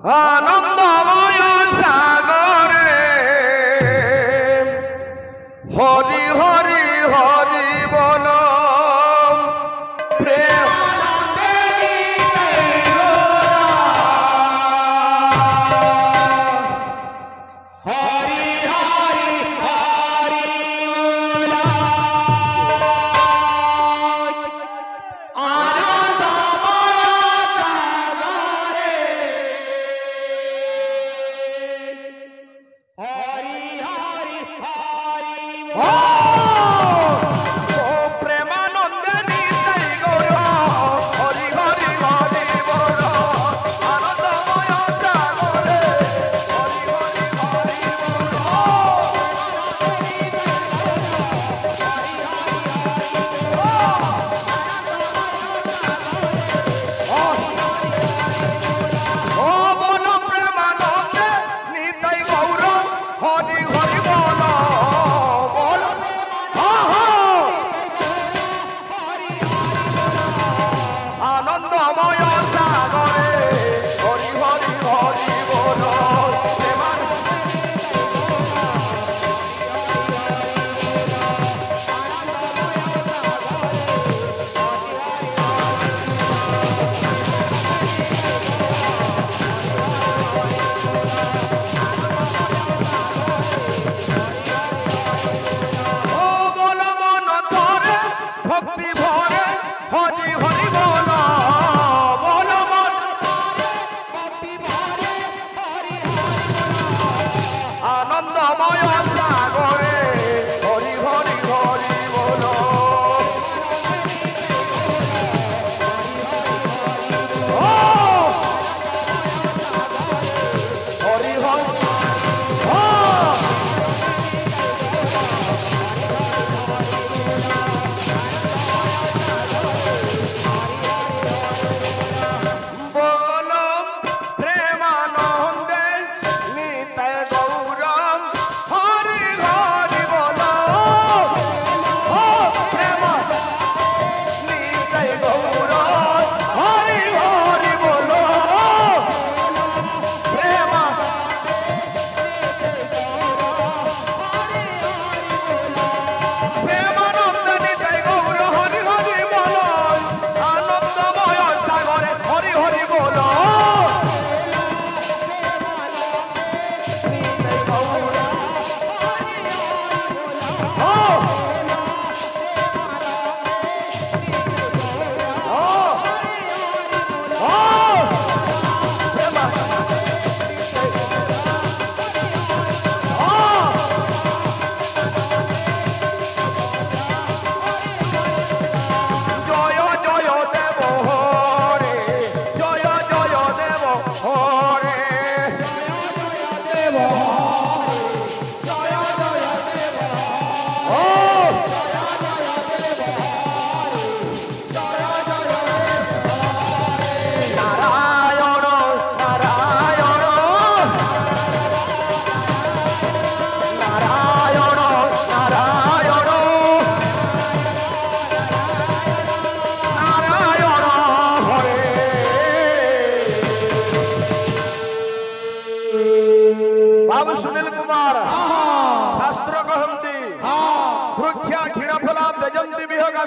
আনন্দময় সাগরে হরি হরি হরি বল প্রেম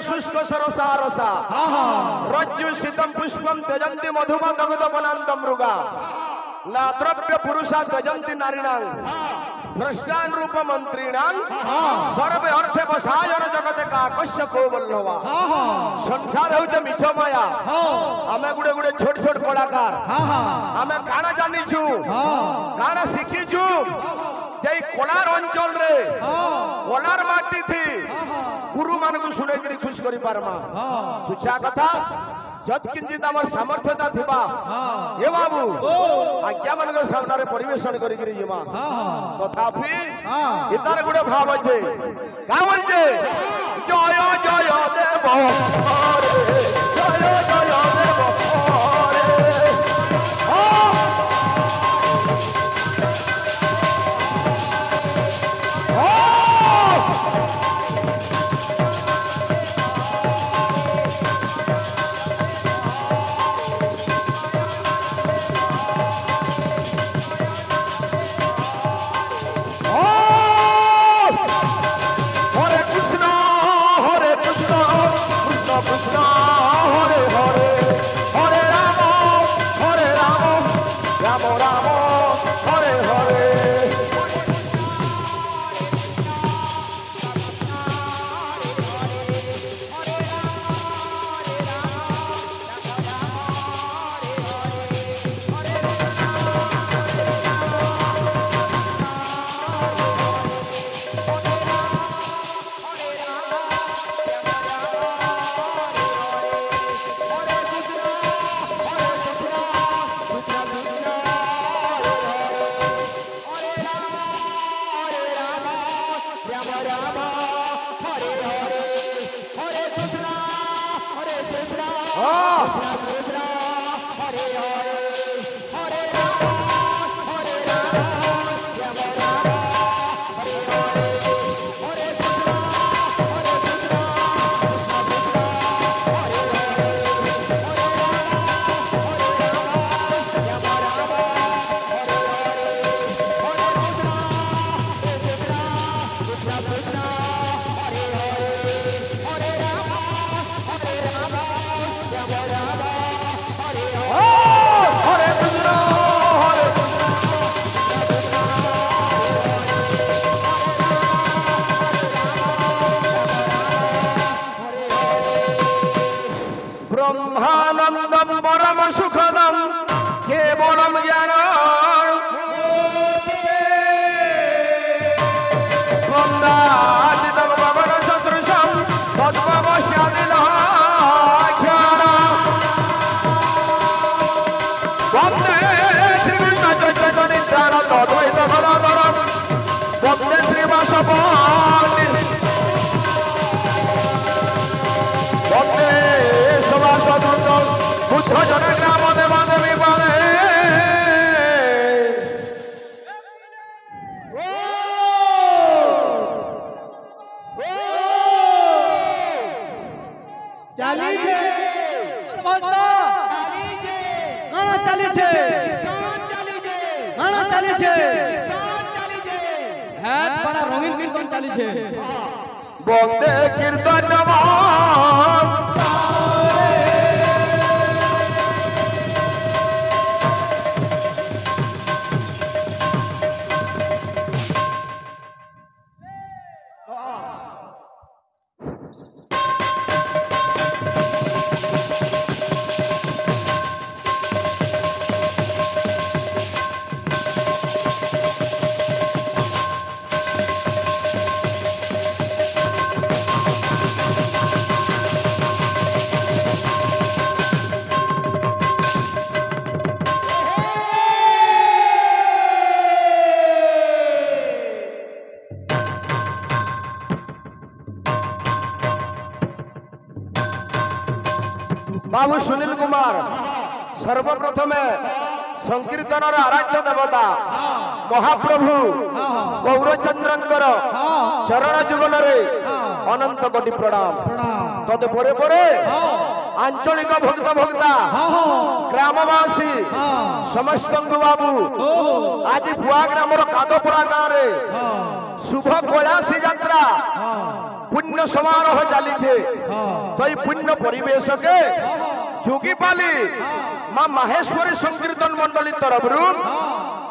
शुष्क सरसा रसा रज्जु शीतम पुष्पम त्यजंती मधुमा दगद वनांत मृगा ना द्रव्य पुरुषा त्यजंती नारीणां भ्रष्टान रूप मंत्रीणां सर्वे अर्थे बसायन जगते काकस्य को बल्लवा संसार होते मिछ माया आमे गुडे गुडे छोट छोट कलाकार आमे काना जानिछु काना शिखिछु जय कोलार अंचल रे कोलार माटी थी गुरु मान को सुने करी खुश करी पारमा सुचा कथा जत किंचित आमर सामर्थ्यता थिबा हे बाबू आज्ञा मन के सामने रे परिवेशन करी करी जिमा तथापि इतार गुडे भाव जे गावन जे जय जय देव हरे जय जय देव हरे गाना चली छे है बड़ा रंगीन कीर्तन चली छे बंदे कीर्तन बाबू सुनील कुमार सर्वप्रथम संकीर्तन आराध्य देवता महाप्रभु गौरचंद्रंकर चरण जुगल अनंत कोटि प्रणाम तदपरे परे आंचलिक भक्त भक्ता ग्रामवासी समस्त बाबू आज भुआ ग्राम कादपुरा गाँव में शुभ कैलाशी यात्रा पुण्य समारोह चली तो ये पुण्य परिवेश के जोगीपाली माँ माहेश्वरी संकीर्तन मंडली तरफ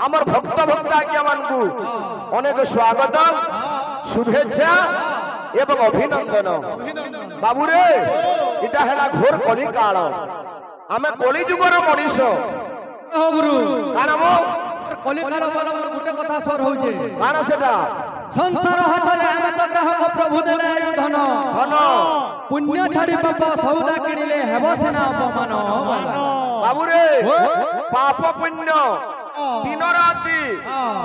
आमर भक्त भक्त आज्ञा मानू अनेक स्वागत शुभेच्छा एवं अभिनंदन बाबू रे इटा है घोर कली काल आमे कली जुगर मनीष गुरु काना मो कली काल बोला मोर गुटे कथा सर होजे काना सेटा संसार हाटरे आमे तो ग्राहक प्रभु देले आयु धन धन पुण्य छाड़ी पाप सौदा किनिले हेबो सेना अपमान बाबू रे पाप पुण्य दिन राति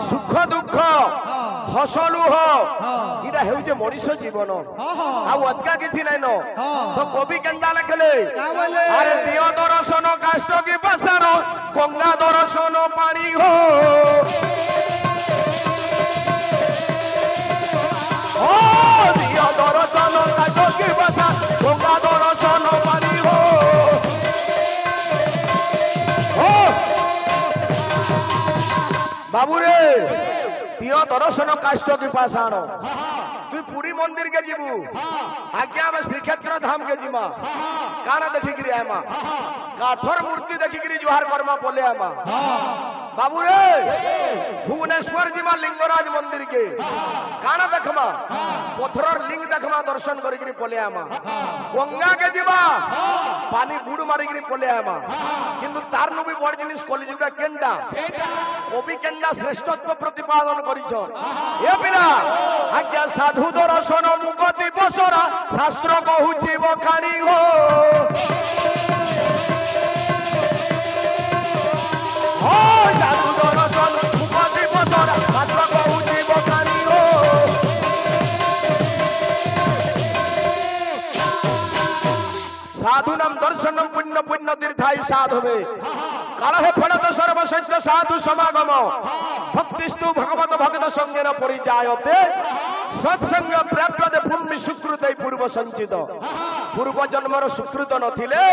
सुख दुख हसलुह इटा हेउजे मनीष जीवन आउ अदका किछि नै न तो कवि केंदा लिखले अरे दियो दर्शन काष्ट की पसार गंगा दर्शन पानी हो ओ दियो दर्शन काष्ट की पसार गंगा दर्शन पानी हो बाबू रे दियो दर्शन काष्ट की पाषाण तु पुरी मंदिर के जीवु आज्ञा में श्रीक्षेत्र धाम के जीमा काना देखिक आमा काठर मूर्ति देखिक जुहार कर्मा पले आमा बाबू रे भुवनेश्वर जीमा लिंगराज मंदिर के काना देखमा पत्थर लिंग देखमा दर्शन करिक पले आमा गंगा के जीवा पानी बुड़ मारिक पले आमा किंतु तार नु भी बड़ जिनिस कलिजुगा केंडा कवि केंडा श्रेष्ठत्व प्रतिपादन करिछन ए पिला आज्ञा साधु दर्शन मुगति बसरा शास्त्र कहूची बखानी हो साधु दर्शन मुगति बसरा शास्त्र कहूची बखानी हो साधु नाम दर्शनम पुण्य पुण्य तीर्थाई साधवे कालहे फलत सर्वसत्य साधु समागम भक्तिस्तु भगवत भक्त संगेन परिजायते सत्संग प्राप्यते भूमि सुकृतै पूर्व संचित पूर्व जन्मर सुकृत नथिले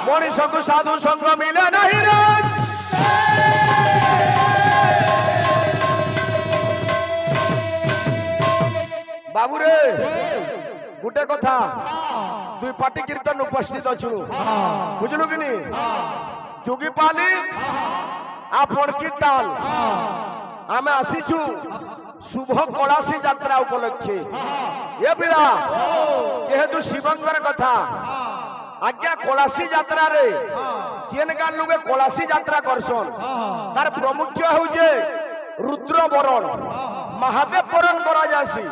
मनीष को साधु संग मिले नहीं रे बाबू रे गुटे कथा दुई पार्टी कीर्तन उपस्थित अच्छु बुझलु कि नहीं जोगीपाली आपण कीर्तन आमे आसीछु शुभ कैलाशी यात्रा उपलक्षे ये पिला जेहेतु शिवंगर कथा आज्ञा कैलाशी यात्रा रे जेन गान लोगे कैलाशी यात्रा करसन तार प्रमुख्य होजे रुद्र वरण महादेव वरण करा जासी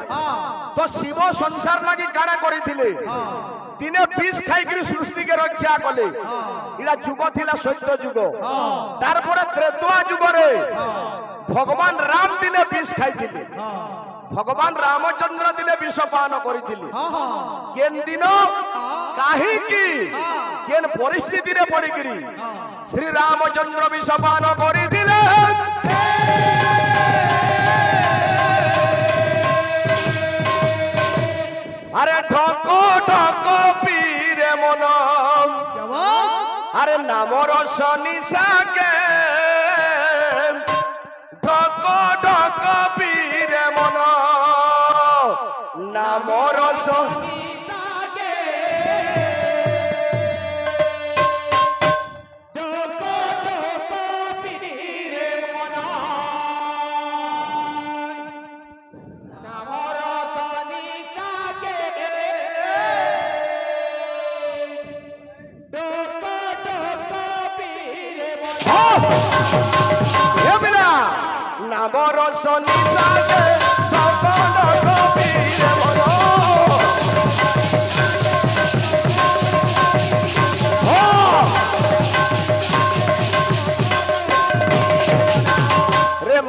तो शिव संसार लगी काना करिथिले दिने विष खाई सृष्टि के रक्षा कले इला जुग थिला सत्य जुग तार पर त्रेता जुग रे भगवान राम दिने विष खाइथिले भगवान रामचंद्र दिने विष पान करिथिले केन दिन काहे की केन परिस्थिति रे पड़िगिरी श्री रामचंद्र विष पान करिथिले अरे ढको ढको पीरे मन अरे नामर शनि सागे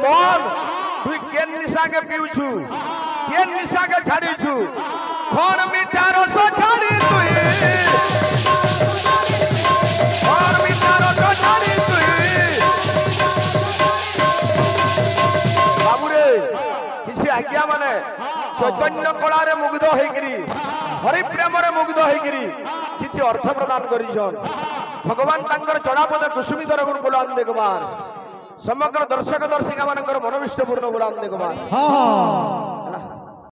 কন তুই কেন নিশাকে পিউছু কেন নিশাকে ছাড়িছু কোন মিঠা রস ছাড়ি তুই কোন মিঠা রস ছাড়ি তুই বাবুরে কিছু আজ্ঞা মানে চৈতন্য কলারে মুগ্ধ হইকরি হরি প্রেমরে মুগ্ধ হইকরি কিছু অর্থ প্রদান করিছন ভগবান তাঙ্কর চড়াপদ কুসুমিতর গুণ বুলান দেখবার সমগ্র দর্শক দর্শিকা মানଙ୍କର মনোবিষ্ট ପୂର୍ଣ୍ଣ ବୁଲାନ୍ ଦେଖବା ହଁ